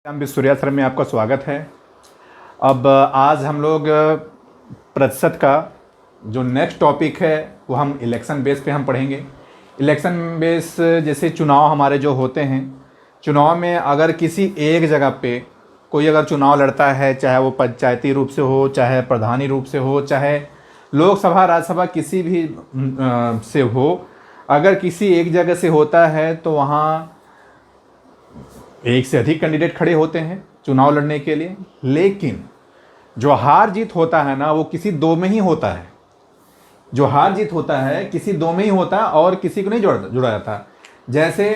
सूर्याश्रम में आपका स्वागत है। अब आज हम लोग प्रतिशत का जो नेक्स्ट टॉपिक है वो हम इलेक्शन बेस पे हम पढ़ेंगे। इलेक्शन बेस जैसे चुनाव हमारे जो होते हैं, चुनाव में अगर किसी एक जगह पे कोई अगर चुनाव लड़ता है, चाहे वो पंचायती रूप से हो, चाहे प्रधानी रूप से हो, चाहे लोकसभा राज्यसभा किसी भी से हो, अगर किसी एक जगह से होता है तो वहाँ एक से अधिक कैंडिडेट खड़े होते हैं चुनाव लड़ने के लिए। लेकिन जो हार जीत होता है ना, वो किसी दो में ही होता है। जो हार जीत होता है किसी दो में ही होता है और किसी को नहीं जुड़ा जाता। जैसे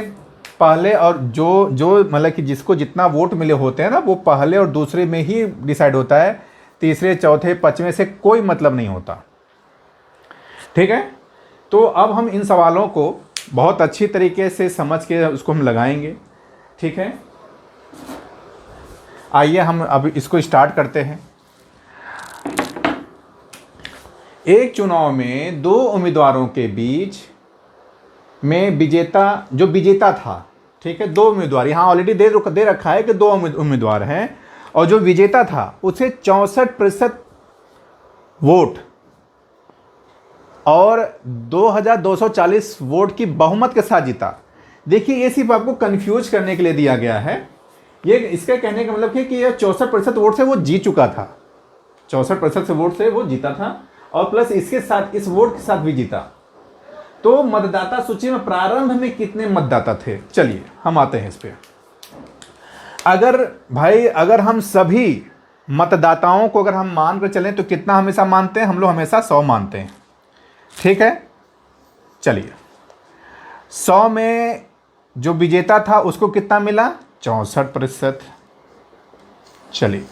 पहले और जो मतलब कि जिसको जितना वोट मिले होते हैं ना, वो पहले और दूसरे में ही डिसाइड होता है। तीसरे चौथे पांचवें से कोई मतलब नहीं होता। ठीक है, तो अब हम इन सवालों को बहुत अच्छी तरीके से समझ के उसको हम लगाएंगे। ठीक है, आइए हम अब इसको स्टार्ट करते हैं। एक चुनाव में दो उम्मीदवारों के बीच में विजेता था। ठीक है, दो उम्मीदवार यहाँ ऑलरेडी दे रखा है कि दो उम्मीदवार हैं, और जो विजेता था उसे 64% वोट और 2240 वोट की बहुमत के साथ जीता। देखिए, ये सिर्फ आपको कंफ्यूज करने के लिए दिया गया है। ये इसका कहने का मतलब है कि यह 64% वोट से वो जीत चुका था। 64% वोट से वो जीता था और प्लस इसके साथ इस वोट के साथ भी जीता। तो मतदाता सूची में प्रारंभ में कितने मतदाता थे, चलिए हम आते हैं इस पे। अगर हम सभी मतदाताओं को अगर हम मान कर चलें तो कितना हमेशा मानते हैं हम लोग? हमेशा 100 मानते हैं। ठीक है, चलिए 100 में जो विजेता था उसको कितना मिला? 64%। चलिए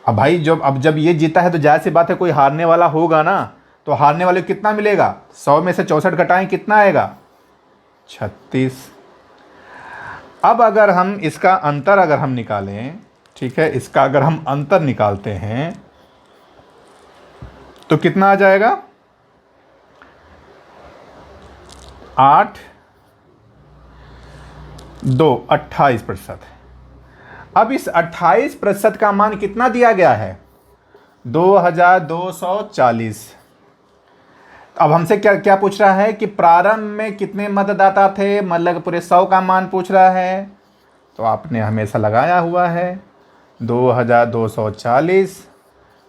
अब भाई जब ये जीता है तो जाहिर सी बात है कोई हारने वाला होगा ना, तो हारने वाले को कितना मिलेगा? 100 में से 64 घटाएं, कितना आएगा? 36। अब अगर हम इसका अंतर अगर हम निकालें, ठीक है, इसका अगर हम अंतर निकालते हैं तो कितना आ जाएगा? 8 2 28%। अब इस 28% का मान कितना दिया गया है? 2240। अब हमसे क्या पूछ रहा है कि प्रारंभ में कितने मतदाता थे, मतलब पूरे 100 का मान पूछ रहा है। तो आपने हमेशा लगाया हुआ है 2240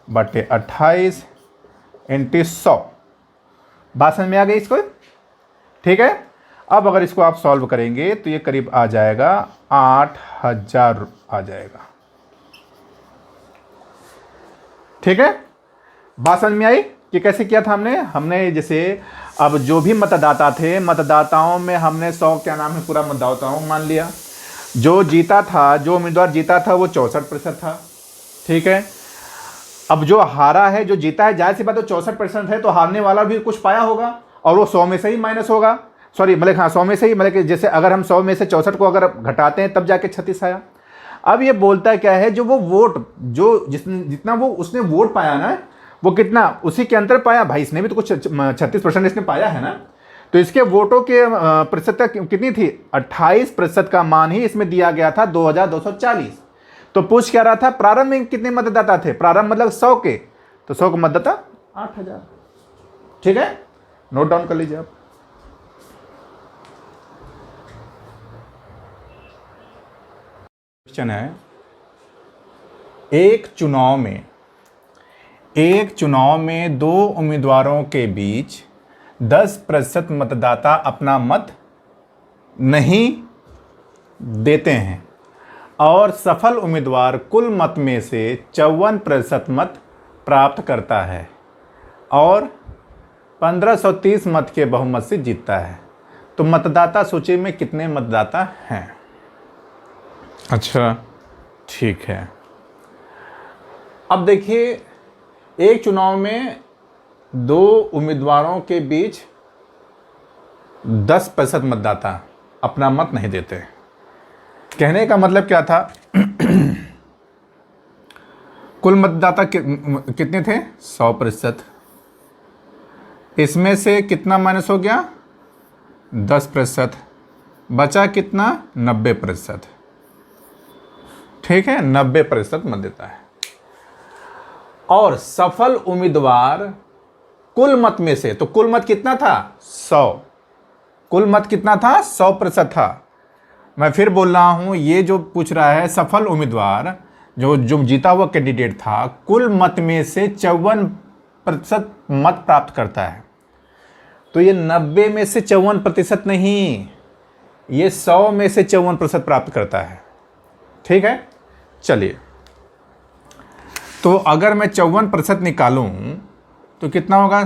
बटे 28 इंटू 100। बात समझ में आ गई इसको? ठीक है, अब अगर इसको आप सॉल्व करेंगे तो ये करीब आ जाएगा 8000 आ जाएगा। ठीक है, बात समझ में आई कि कैसे किया था हमने जैसे अब जो भी मतदाता थे, मतदाताओं में हमने 100 क्या नाम है पूरा मतदाताओं मान लिया। जो जीता था, जो उम्मीदवार जीता था वो 64% था। ठीक है, अब जो हारा है, जो जीता है, जाहिर सी बात है 64% है तो हारने वाला भी कुछ पाया होगा और वो 100 में से ही माइनस होगा। सॉरी, मतलब हाँ 100 में से ही, मतलब कि जैसे अगर हम 100 में से 64 को अगर घटाते हैं तब जाके 36 आया। अब ये बोलता क्या है, जो वो वोट जितना वो उसने वोट पाया ना, वो कितना उसी के अंतर पाया। भाई इसने भी तो कुछ 36% इसने पाया है ना, तो इसके वोटों के प्रतिशतता कितनी थी? 28% का मान ही इसमें दिया गया था 2240। तो पूछ क्या रहा था? प्रारंभ में कितने मतदाता थे? प्रारंभ मतलब 100 के, तो 100 का मतदाता 8000। ठीक है, नोट डाउन कर लीजिए आप। क्वेश्चन है, एक चुनाव में दो उम्मीदवारों के बीच 10% मतदाता अपना मत नहीं देते हैं और सफल उम्मीदवार कुल मत में से 54% मत प्राप्त करता है और 1530 मत के बहुमत से जीतता है। तो मतदाता सूची में कितने मतदाता हैं? अच्छा, ठीक है। अब देखिए, एक चुनाव में दो उम्मीदवारों के बीच 10% मतदाता अपना मत नहीं देते। कहने का मतलब क्या था? कुल मतदाता कितने थे? 100%। इसमें से कितना माइनस हो गया? 10%। बचा कितना? 90%। ठीक है, 90% मत देता है। और सफल उम्मीदवार कुल मत में से, तो कुल मत कितना था 100, कुल मत कितना था 100% था। मैं फिर बोल रहा हूं, ये जो पूछ रहा है सफल उम्मीदवार जो जीता हुआ कैंडिडेट था कुल मत में से 54% मत प्राप्त करता है। तो ये 90 में से 54% नहीं, ये 100 में से 54% प्राप्त करता है। ठीक है, चलिए, तो अगर मैं 54% निकालूं तो कितना होगा,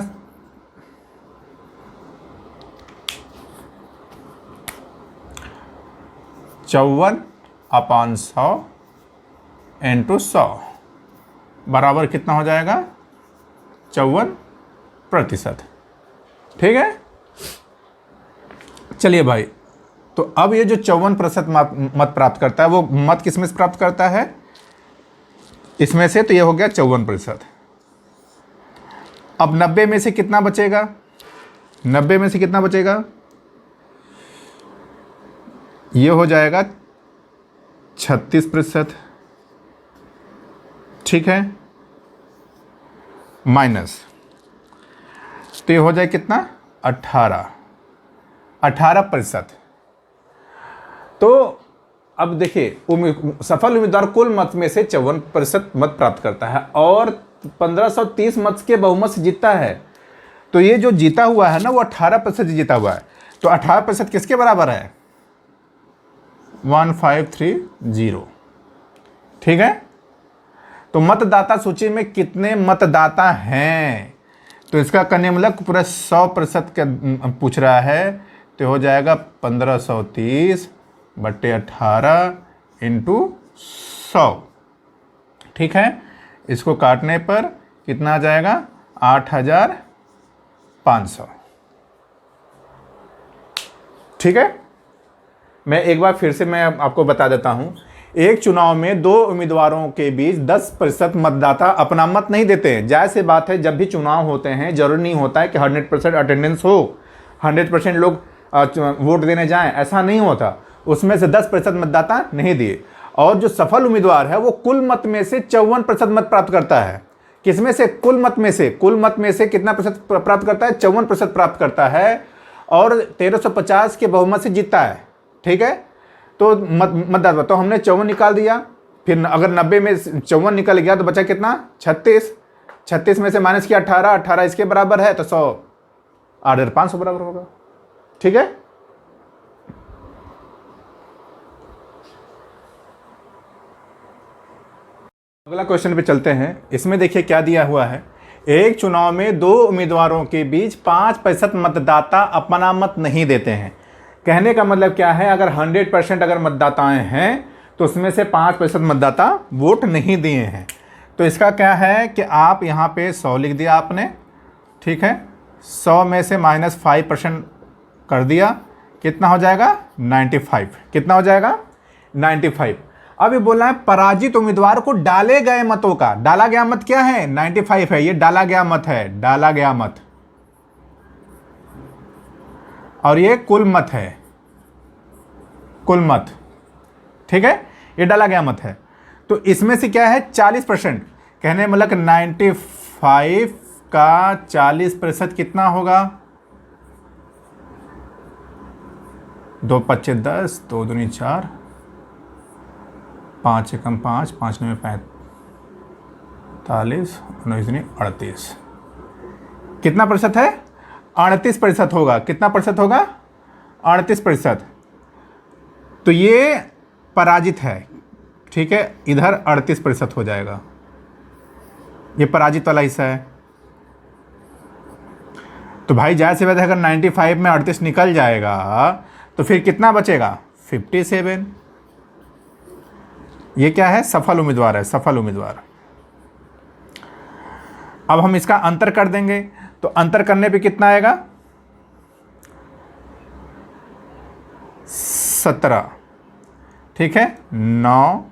चौवन अपॉन 100 इंटू 100 बराबर कितना हो जाएगा 54%। ठीक है, चलिए भाई, तो अब ये जो 54% मत प्राप्त करता है वो मत किस में से प्राप्त करता है, इसमें से, तो ये हो गया 54%। अब 90 में से कितना बचेगा, 90 में से कितना बचेगा, ये हो जाएगा 36%। ठीक है, माइनस, तो ये हो जाए कितना 18%। तो अब देखिए, सफल उम्मीदवार कुल मत में से 54% मत प्राप्त करता है और 1530 मत के बहुमत से जीतता है। तो ये जो जीता हुआ है ना वो 18% जीता हुआ है। तो 18% किसके बराबर है 1530। ठीक है, तो मतदाता सूची में कितने मतदाता हैं, तो इसका करने मतलब पूरा 100% का पूछ रहा है, तो हो जाएगा 1530 बट्टे 18 इंटू 100। ठीक है, इसको काटने पर कितना आ जाएगा 8500। ठीक है, मैं एक बार फिर से मैं आपको बता देता हूं, एक चुनाव में दो उम्मीदवारों के बीच 10% मतदाता अपना मत नहीं देते हैं। जायज़ सी बात है, जब भी चुनाव होते हैं जरूरी नहीं होता है कि 100% अटेंडेंस हो, 100% लोग वोट देने जाएं, ऐसा नहीं होता। उसमें से 10% मतदाता नहीं दिए। और जो सफल उम्मीदवार है वो कुल मत में से 54% मत प्राप्त करता है। किसमें से, कुल मत में से, कुल मत में से कितना प्रतिशत प्राप्त करता है 54% प्राप्त करता है और 1350 के बहुमत से जीतता है। ठीक है, तो मतदाता, तो हमने 54 निकाल दिया, फिर अगर 90 में 54 निकल गया तो बचा कितना 36 में से माइनस किया 18 इसके बराबर है, तो 100 8500 बराबर होगा। ठीक है, अगला क्वेश्चन पे चलते हैं। इसमें देखिए क्या दिया हुआ है, एक चुनाव में दो उम्मीदवारों के बीच 5% मतदाता अपना मत नहीं देते हैं। कहने का मतलब क्या है, अगर 100% अगर मतदाताएं हैं तो उसमें से 5% मतदाता वोट नहीं दिए हैं। तो इसका क्या है कि आप यहाँ पे 100 लिख दिया आपने। ठीक है, 100 में से -5% कर दिया, कितना हो जाएगा 95। कितना हो जाएगा 95। अब ये बोला है पराजित उम्मीदवार को डाले गए मतों का, डाला गया मत क्या है 95 है, ये डाला गया मत है, डाला गया मत, और ये कुल मत है, कुल मत। ठीक है, ये डाला गया मत है। तो इसमें से क्या है 40%, कहने मतलब 95 का 40% कितना होगा, 2 25 10, 2 दूनी 4, 5 एकम 5, 5 9 45, 19 दूनी 38। कितना प्रतिशत है 38% होगा। कितना प्रतिशत होगा 38%। तो ये पराजित है। ठीक है, इधर 38% हो जाएगा, ये पराजित वाला हिस्सा है। तो भाई जाहिर सी बात है, अगर 95 में 38 निकल जाएगा तो फिर कितना बचेगा 57। ये क्या है सफल उम्मीदवार है, सफल उम्मीदवार। अब हम इसका अंतर कर देंगे, तो अंतर करने पे कितना आएगा 17। ठीक है, 9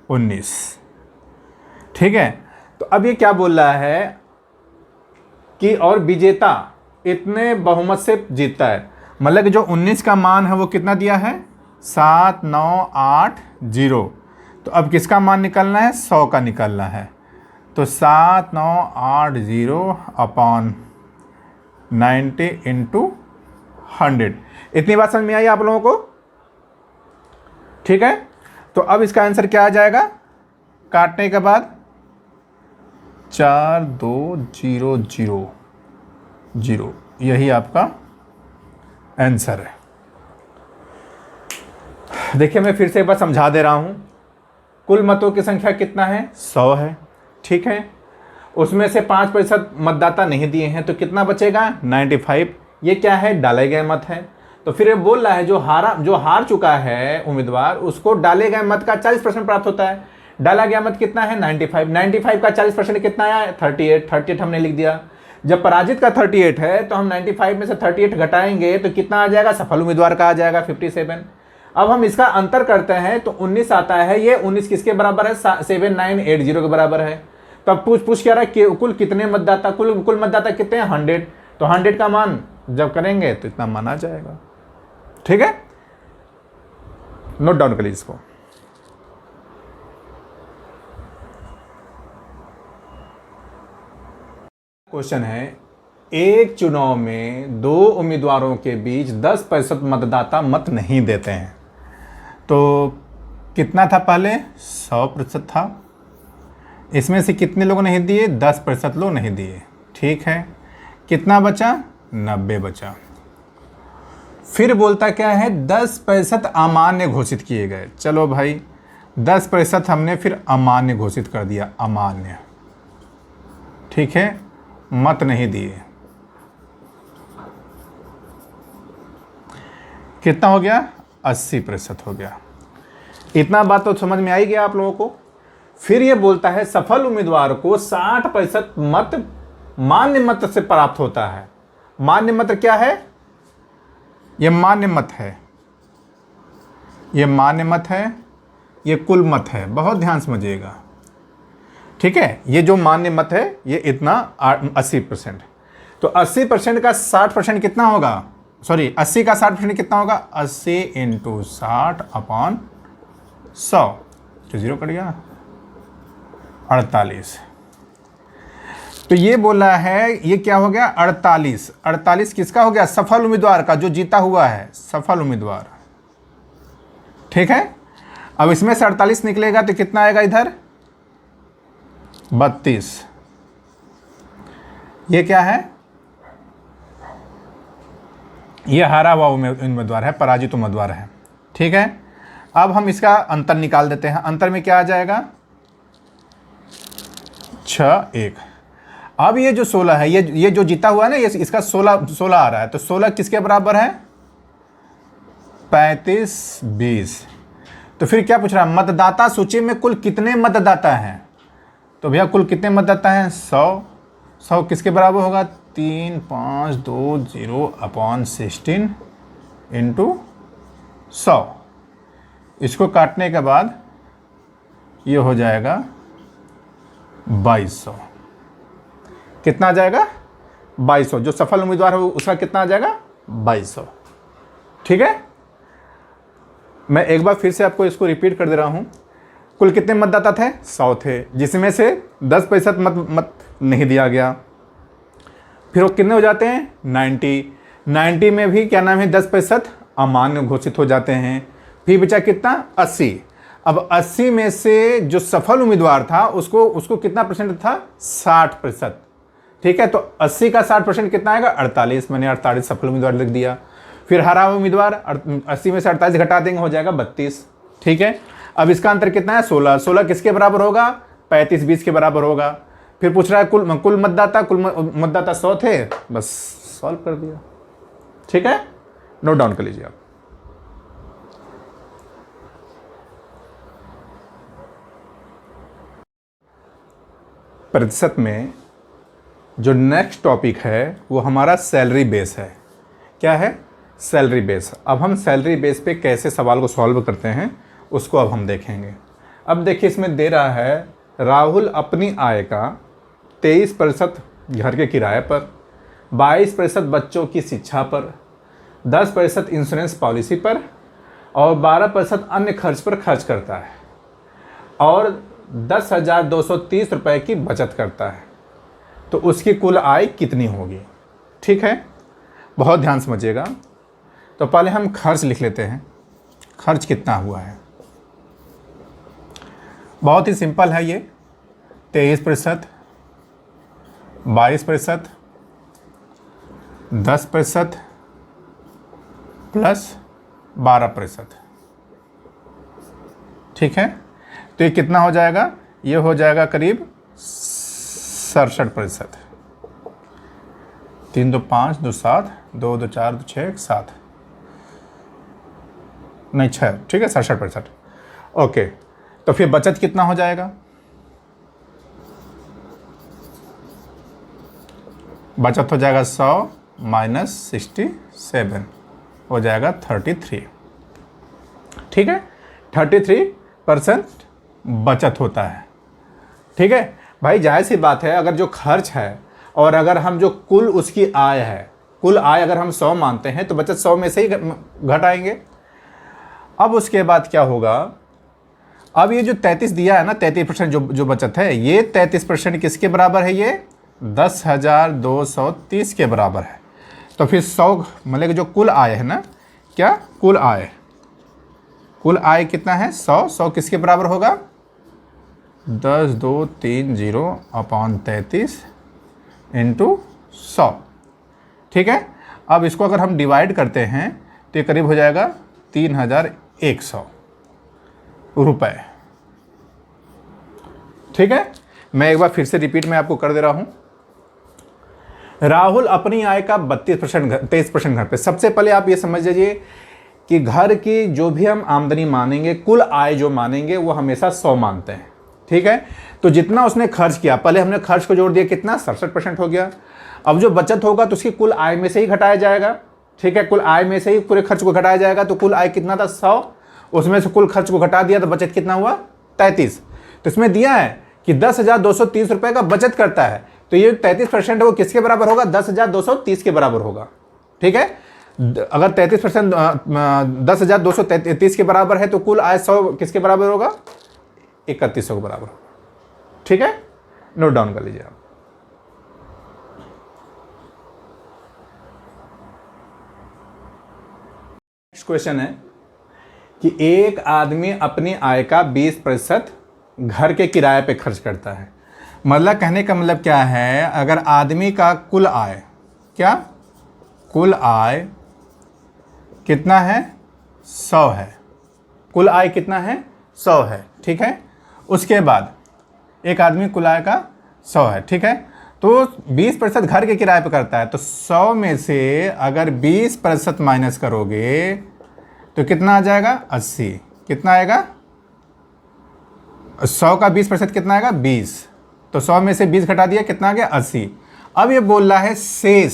19। ठीक है, तो अब ये क्या बोल रहा है कि और विजेता इतने बहुमत से जीतता है, मतलब कि जो 19 का मान है वो कितना दिया है 7980। तो अब किसका मान निकालना है? 100 का निकालना है। तो 7980 अपॉन 90 इंटू 100। इतनी बात समझ में आई आप लोगों को? ठीक है, तो अब इसका आंसर क्या आ जाएगा काटने के बाद? 4200, यही आपका आंसर है। देखिए मैं फिर से एक बार समझा दे रहा हूं। कुल मतों की संख्या कितना है? 100 है। ठीक है, उसमें से 5% मतदाता नहीं दिए हैं, तो कितना बचेगा? 95। ये क्या है? डाले गए मत है। तो फिर ये बोल रहा है जो हार चुका है उम्मीदवार, उसको डाले गए मत का 40% प्राप्त होता है। डाला गया मत कितना है? 95। 95 का 40% कितना आया? 38 हमने लिख दिया। जब पराजित का 38 है तो हम 95 में से 38 घटाएंगे तो कितना आ जाएगा? सफल उम्मीदवार का आ जाएगा 57। अब हम इसका अंतर करते हैं तो 19 आता है। ये 19 किसके बराबर है? 7980 के बराबर है। तब पूछ क्या रहा है? कुल कितने मतदाता, कुल मतदाता कितने हैं? 100। तो 100 का मान जब करेंगे तो इतना मान आ जाएगा। ठीक है, नोट डाउन करिए इसको। क्वेश्चन है, एक चुनाव में 2 उम्मीदवारों के बीच 10% मतदाता मत नहीं देते हैं, तो कितना था पहले? 100% था। इसमें से कितने लोगों नहीं दिए? 10% लोग नहीं दिए। ठीक है, कितना बचा? 90 बचा। फिर बोलता क्या है? 10% अमान्य घोषित किए गए। चलो भाई 10% हमने फिर अमान्य घोषित कर दिया, अमान्य। ठीक है, मत नहीं दिए। कितना हो गया? 80% हो गया। इतना बात तो समझ में आई गया आप लोगों को। फिर ये बोलता है सफल उम्मीदवार को 60% मत मान्य मत से प्राप्त होता है। मान्य मत क्या है? ये मान्य मत है, ये मान्य मत है, ये कुल मत है। बहुत ध्यान समझिएगा। ठीक है, ये जो मान्य मत है ये इतना 80%। तो 80% का 60% कितना होगा? सॉरी, 80 का 60% कितना होगा? 80 इंटू 60 अपॉन 100। तो 0 कट गया, 48। तो ये बोला है, ये क्या हो गया? 48। 48 किसका हो गया? सफल उम्मीदवार का, जो जीता हुआ है, सफल उम्मीदवार। ठीक है, अब इसमें से 48 निकलेगा तो कितना आएगा इधर? 32। ये क्या है? ये हारा हुआ उम्मीदवार है, पराजित उम्मीदवार है। ठीक है, अब हम इसका अंतर निकाल देते हैं। अंतर में क्या आ जाएगा? 6-1। अब ये जो 16 है, ये जो जीता हुआ है ना, ये इसका 16 आ रहा है। तो 16 किसके बराबर है? 35-20। तो फिर क्या पूछ रहा है? मतदाता सूची में कुल कितने मतदाता हैं? तो भैया कुल कितने मतदाता हैं? 100 किसके बराबर होगा? 3520 अपॉन 16 इंटू 100। इसको काटने के बाद ये हो जाएगा 2200। कितना आ जाएगा? 2200। जो सफल उम्मीदवार हो उसका कितना आ जाएगा? 2200। ठीक है, मैं एक बार फिर से आपको इसको रिपीट कर दे रहा हूं। कुल कितने मतदाता थे? 100 थे, जिसमें से 10% मत नहीं दिया गया। फिर वो कितने हो जाते हैं? 90 में भी क्या नाम है? 10% अमान्य घोषित हो जाते हैं। फिर बचा कितना? 80। अब 80 में से जो सफल उम्मीदवार था उसको कितना परसेंट था? 60%। ठीक है, तो 80 का 60% कितना आएगा? 48। मैंने 48 सफल उम्मीदवार लिख दिया। फिर हरा उम्मीदवार 80 में से 48 घटा देंगे, हो जाएगा 32। ठीक है, अब इसका अंतर कितना है? 16 किसके बराबर होगा? 35-20 के बराबर होगा। फिर पूछ रहा है कुल मतदाता 100 थे, बस सॉल्व कर दिया। ठीक है, नोट डाउन कर लीजिए आप। प्रतिशत में जो नेक्स्ट टॉपिक है वो हमारा सैलरी बेस है। क्या है? Salary base. अब हम सैलरी बेस पे कैसे सवाल को सॉल्व करते हैं उसको अब हम देखेंगे। अब देखिए इसमें दे रहा है राहुल अपनी आय का 23% घर के किराए पर, 22% बच्चों की शिक्षा पर, 10% इंश्योरेंस पॉलिसी पर और 12% अन्य खर्च पर खर्च करता है। और 10,230 रुपये की बचत करता है, तो उसकी कुल आय कितनी होगी। ठीक है, बहुत ध्यान समझिएगा। तो पहले हम खर्च लिख लेते हैं, खर्च कितना हुआ है। बहुत ही सिंपल है ये, 23%, 22%, 10% प्लस 12%। ठीक है, तो ये कितना हो जाएगा, ये हो जाएगा करीब 67%। 3 2 5 2 7 2 2 4 2 6 7 नहीं 6, ठीक है 67%। ओके, तो फिर बचत कितना हो जाएगा, बचत हो जाएगा 100 माइनस 67 हो जाएगा 33। ठीक है, 33% बचत होता है। ठीक है भाई, जाहिर सी बात है, अगर जो खर्च है और अगर हम जो कुल उसकी आय है, कुल आय अगर हम 100 मानते हैं तो बचत 100 में से ही घटाएंगे। अब उसके बाद क्या होगा, अब ये जो 33 दिया है ना, 33% जो बचत है, ये 33% किसके बराबर है, ये 10,230 के बराबर है। तो फिर 100 मतलब कि जो कुल आय है ना, क्या कुल आय, कुल आय कितना है 100 किसके बराबर होगा, 10,230/33 इंटू 100। ठीक है, अब इसको अगर हम डिवाइड करते हैं तो ये करीब हो जाएगा 3,100 रुपये। ठीक है, मैं एक बार फिर से रिपीट में आपको कर दे रहा हूं। राहुल अपनी आय का 23% घर पे। सबसे पहले आप ये समझ लीजिए कि घर की जो भी हम आमदनी मानेंगे, कुल आय जो मानेंगे, वो हमेशा 100 मानते हैं। ठीक है, तो जितना उसने खर्च किया, पहले हमने खर्च को जोड़ दिया, कितना 67% हो गया। अब जो बचत होगा तो उसकी कुल आय में से ही घटाया जाएगा। ठीक है, कुल आय में से ही पूरे खर्च को घटाया जाएगा। तो कुल आय कितना था 100, उसमें से कुल खर्च को घटा दिया तो बचत कितना हुआ 33। तो इसमें दिया है कि 10,230 रुपये का बचत करता है, तो ये 33% है वो किसके बराबर होगा, 10,230 के बराबर होगा। ठीक है, अगर 33% 10,230 के बराबर है तो कुल आय 100 किसके बराबर होगा, 3100 के बराबर होगा। ठीक है, नोट डाउन कर लीजिए आप। नेक्स्ट क्वेश्चन है कि एक आदमी अपनी आय का 20% घर के किराए पे खर्च करता है। मतलब कहने का मतलब क्या है, अगर आदमी का कुल आय, क्या कुल आय कितना है 100 है, कुल आय कितना है 100 है। ठीक है, उसके बाद एक आदमी कुल आय का 100 है। ठीक है, तो 20% घर के किराए पे करता है, तो 100 में से अगर 20% माइनस करोगे तो कितना आ जाएगा 80। कितना आएगा, 100 का 20% कितना आएगा 20, तो 100 में से 20 घटा दिया, कितना आ गया 80। अब ये बोल रहा है शेष,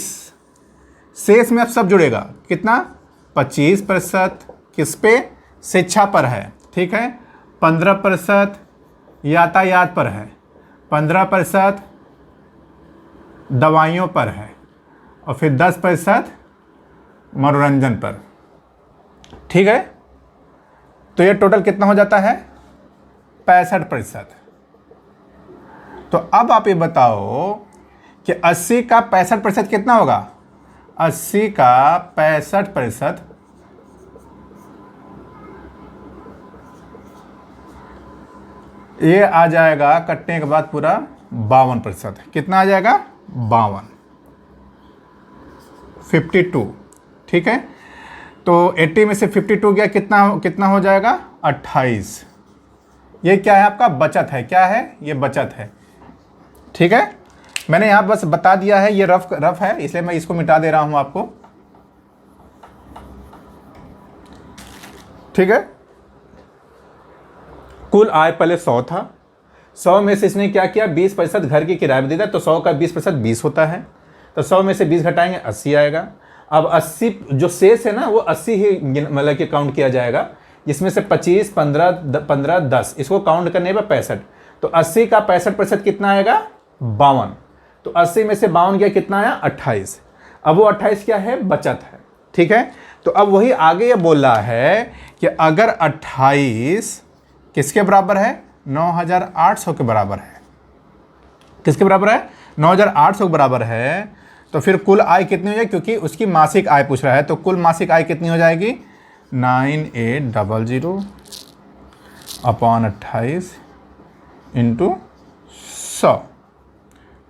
शेष में अब सब जुड़ेगा, कितना 25% किस पे, शिक्षा पर है। ठीक है, 15% यातायात पर है, 15% दवाइयों पर है, और फिर 10% मनोरंजन पर। ठीक है, तो ये टोटल कितना हो जाता है 65%। तो अब आप ये बताओ कि 80 का 65% कितना होगा, 80 का 65% ये आ जाएगा कटने के बाद पूरा 52%। कितना आ जाएगा 52, 52। ठीक है, तो 80 में से 52 गया, कितना हो जाएगा 28। ये क्या है आपका बचत है, क्या है ये बचत है। ठीक है, मैंने यहाँ बस बता दिया है, ये रफ है इसलिए मैं इसको मिटा दे रहा हूँ आपको। ठीक है, कुल आय पहले 100 था, 100 में से इसने क्या किया 20% घर की किराए में दे दिया, तो 100 का 20% 20 होता है, तो 100 में से 20 घटाएंगे 80 आएगा। अब 80 जो शेष है ना वो 80 ही मतलब कि काउंट किया जाएगा, जिसमें से 25 15 10 इसको काउंट करने पर 65, तो 80 का 65% कितना आएगा 52, तो 80 में से 52 गया, कितना आया 28। अब वो 28 क्या है बचत है। ठीक है, तो अब वही आगे ये बोल रहा है कि अगर 28 किसके बराबर है 9,800 के बराबर है। किसके बराबर है? 9,800 के बराबर है। तो फिर कुल आय कितनी हो जाएगी, क्योंकि उसकी मासिक आय पूछ रहा है, तो कुल मासिक आय कितनी हो जाएगी? 9800 अपॉन 28 इंटू 100।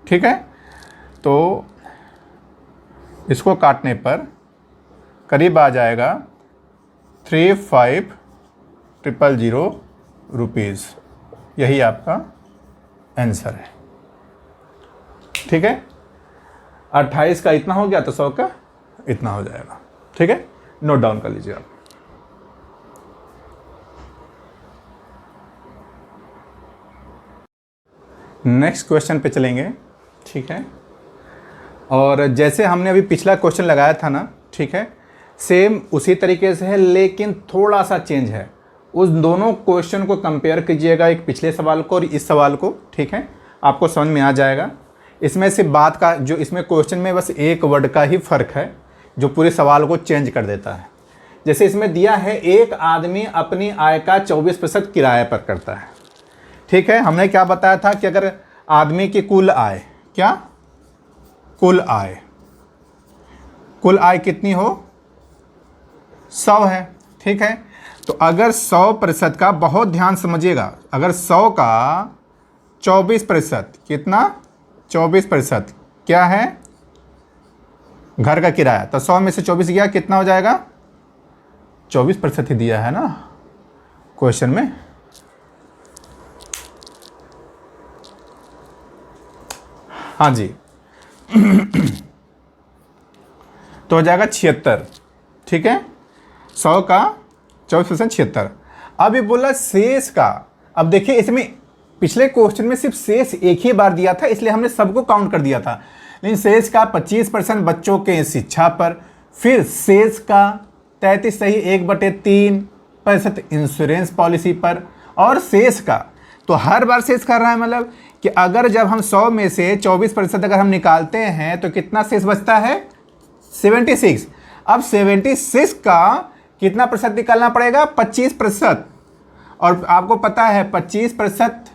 ठीक है, तो इसको काटने पर करीब आ जाएगा 35,000 रुपीज़। यही आपका आंसर है। ठीक है, 28 का इतना हो गया तो 100 का इतना हो जाएगा। ठीक है, नोट डाउन कर लीजिए आप। नेक्स्ट क्वेश्चन पे चलेंगे। ठीक है, और जैसे हमने अभी पिछला क्वेश्चन लगाया था ना, ठीक है, सेम उसी तरीके से है, लेकिन थोड़ा सा चेंज है। उस दोनों क्वेश्चन को कंपेयर कीजिएगा, एक पिछले सवाल को और इस सवाल को। ठीक है, आपको समझ में आ जाएगा। इसमें से बात का जो इसमें क्वेश्चन में बस एक वर्ड का ही फ़र्क है जो पूरे सवाल को चेंज कर देता है। जैसे इसमें दिया है, एक आदमी अपनी आय का 24% किराए पर करता है। ठीक है, हमने क्या बताया था कि अगर आदमी की कुल आय, क्या कुल आय कितनी हो? 100 है। ठीक है, तो अगर 100% का, बहुत ध्यान समझिएगा, अगर 100 का 24%, कितना? 24% क्या है? घर का किराया। तो 100 में से 24 गया, कितना हो जाएगा? 24% ही दिया है ना क्वेश्चन में। हाँ जी तो हो जाएगा 76। ठीक है, 100 का 24% 76। अब ये बोला शेष का। अब देखिए, इसमें पिछले क्वेश्चन में सिर्फ शेष एक ही बार दिया था, इसलिए हमने सबको काउंट कर दिया था। लेकिन शेष का 25% बच्चों के शिक्षा पर, फिर शेष का 33/3% इंश्योरेंस पॉलिसी पर, और शेष का, तो हर बार शेष कर रहा है, मतलब कि अगर जब हम 100 में से 24% अगर हम निकालते हैं तो कितना शेष बचता है? 76। अब 76 का कितना प्रतिशत निकालना पड़ेगा? 25%। और आपको पता है 25%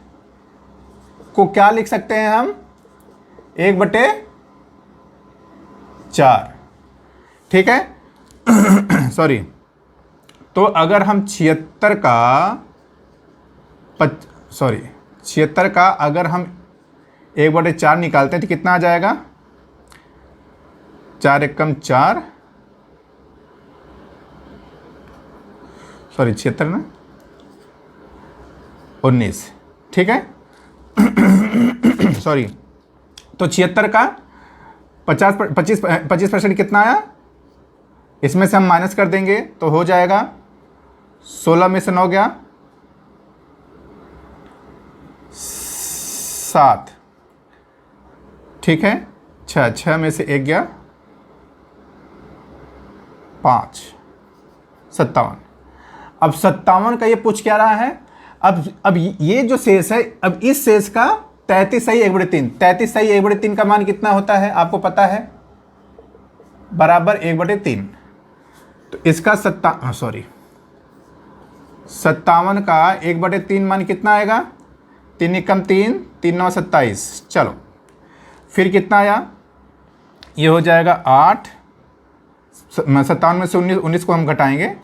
को क्या लिख सकते हैं हम? 1/4। ठीक है सॉरी, तो अगर हम 76 का अगर हम 1/4 निकालते हैं तो कितना आ जाएगा? 4 एकम 4, सॉरी 76 ना, 19। ठीक है सॉरी, तो 76 का 25% कितना आया? इसमें से हम माइनस कर देंगे तो हो जाएगा 16 में से 9 गया 7। ठीक है, 6 में से 1 गया 5, 57। अब 57 का ये पूछ क्या रहा है? अब ये जो शेष है, अब इस शेष का 33 सही 1/3, 33 सही 1/3 का मान कितना होता है आपको पता है? बराबर 1/3। तो इसका 57 का 1/3 मान कितना आएगा? 3 एकम 3, 3 9 27। चलो फिर कितना आया? ये हो जाएगा 8। 57 में से 19 को हम घटाएंगे,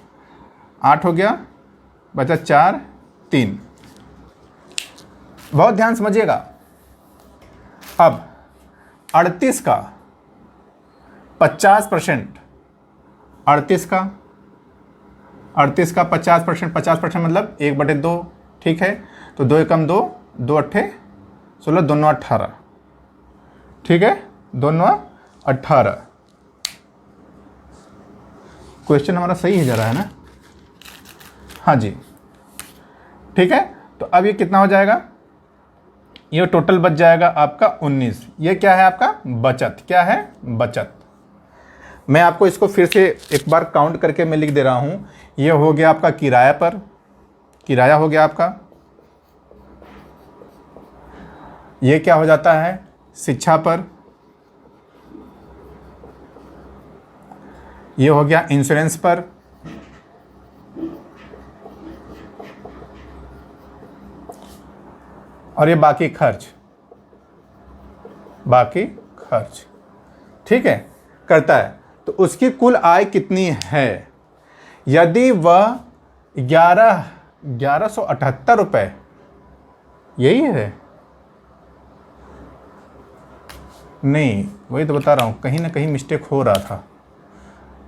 8 हो गया, बचा 4 3। बहुत ध्यान समझिएगा। अब 38 का 50%, 38 का 50%, 50% मतलब 1/2। ठीक है, तो 2 एकम 2, 2 अट्ठे 16, 2 9 18। ठीक है, 2 9 18। क्वेश्चन हमारा सही ही जा रहा है ना? हाँ जी, ठीक है। तो अब ये कितना हो जाएगा? ये टोटल बच जाएगा आपका 19। ये क्या है आपका? बचत। क्या है? बचत। मैं आपको इसको फिर से एक बार काउंट करके मैं लिख दे रहा हूँ। ये हो गया आपका किराया पर, किराया हो गया आपका। ये क्या हो जाता है? शिक्षा पर। ये हो गया इंश्योरेंस पर। और ये बाकी खर्च, ठीक है, करता है। तो उसकी कुल आय कितनी है? यदि वह 1178 रुपये, यही है, नहीं वही तो बता रहा हूँ, कहीं ना कहीं मिस्टेक हो रहा था,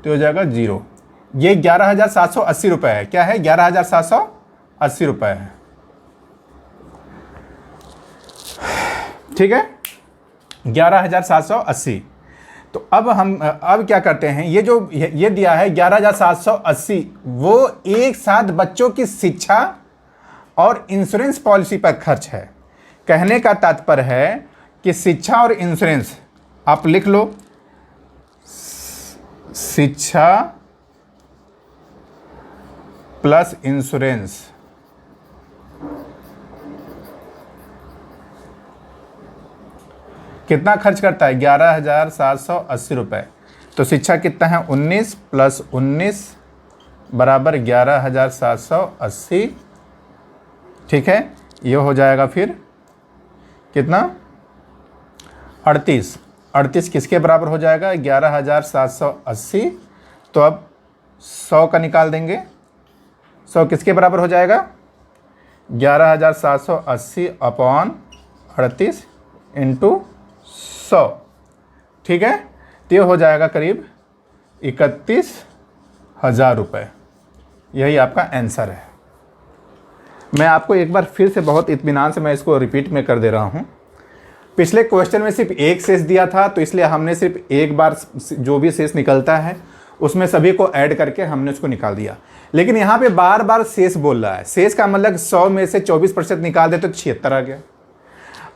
तो हो जाएगा 0। ये 11,780 रुपये है। क्या है? 11,780 रुपये है, ठीक है, 11,780। तो अब हम क्या करते हैं, ये जो ये दिया है 11,780, वो एक साथ बच्चों की शिक्षा और इंश्योरेंस पॉलिसी पर खर्च है। कहने का तात्पर्य है कि शिक्षा और इंश्योरेंस, आप लिख लो, शिक्षा प्लस इंश्योरेंस, कितना खर्च करता है? 11,780 रुपये। तो शिक्षा कितना है? 19 + 19 बराबर 11,780, ठीक है। ये हो जाएगा फिर कितना? 38। 38 किसके बराबर हो जाएगा? 11,780। तो अब 100 का निकाल देंगे। 100 किसके बराबर हो जाएगा? 11,780 अपॉन 38 इंटू 100, ठीक है। तो ये हो जाएगा करीब 31,000 रुपये। यही आपका आंसर है। मैं आपको एक बार फिर से बहुत इत्मीनान से मैं इसको रिपीट में कर दे रहा हूँ। पिछले क्वेश्चन में सिर्फ एक शेष दिया था, तो इसलिए हमने सिर्फ एक बार जो भी शेष निकलता है उसमें सभी को ऐड करके हमने उसको निकाल दिया। लेकिन यहाँ पे बार बार शेष बोल रहा है। शेष का मतलब 100 में से 24% निकाल दे तो 76 आ गया।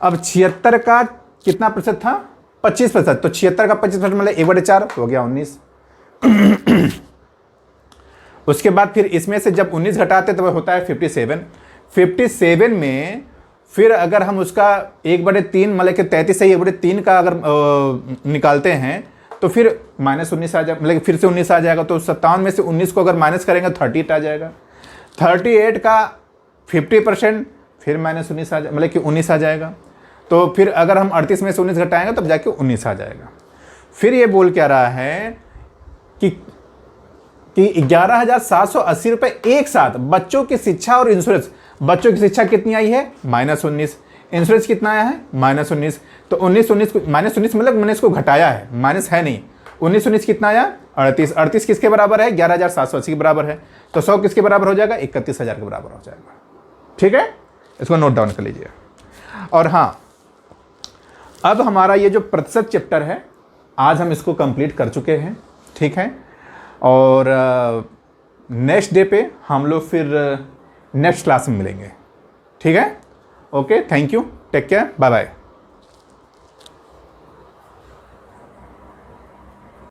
अब 76 का कितना प्रतिशत था? 25%। तो 76 का 25% मतलब 1/4 हो गया 19। उसके बाद फिर इसमें से जब 19 घटाते तो वह होता है 57। 57 में फिर अगर हम उसका 1/3 मतलब कि 33 से 1/3 का अगर निकालते हैं तो फिर -19 आ जाएगा, मतलब फिर से 19 आ जाएगा। तो 57 में से 19 को अगर माइनस करेंगे तो 38 आ जाएगा। 38 का 50% फिर -19 आ जाए, मतलब कि 19 आ जाएगा। तो फिर अगर हम 38 में से 19 घटाएंगे तब जाके 19 आ जाएगा। फिर ये बोल क्या रहा है कि 11,780 रुपये एक साथ बच्चों की शिक्षा और इंश्योरेंस। बच्चों की शिक्षा कितनी आई है? -19। इंश्योरेंस कितना आया है? -19। तो 19 -19 मतलब मैंने इसको घटाया है, माइनस है नहीं। 19 कितना आया? 38। 38 किसके बराबर है? 11,780 के बराबर है। तो 100 किसके बराबर हो जाएगा? 31,000 के बराबर हो जाएगा, ठीक है। इसको नोट डाउन कर लीजिए। और हाँ, अब हमारा ये जो प्रतिशत चैप्टर है आज हम इसको कंप्लीट कर चुके हैं, ठीक है। और नेक्स्ट डे पे हम लोग फिर नेक्स्ट क्लास में मिलेंगे, ठीक है। Okay, thank you, take care, bye bye.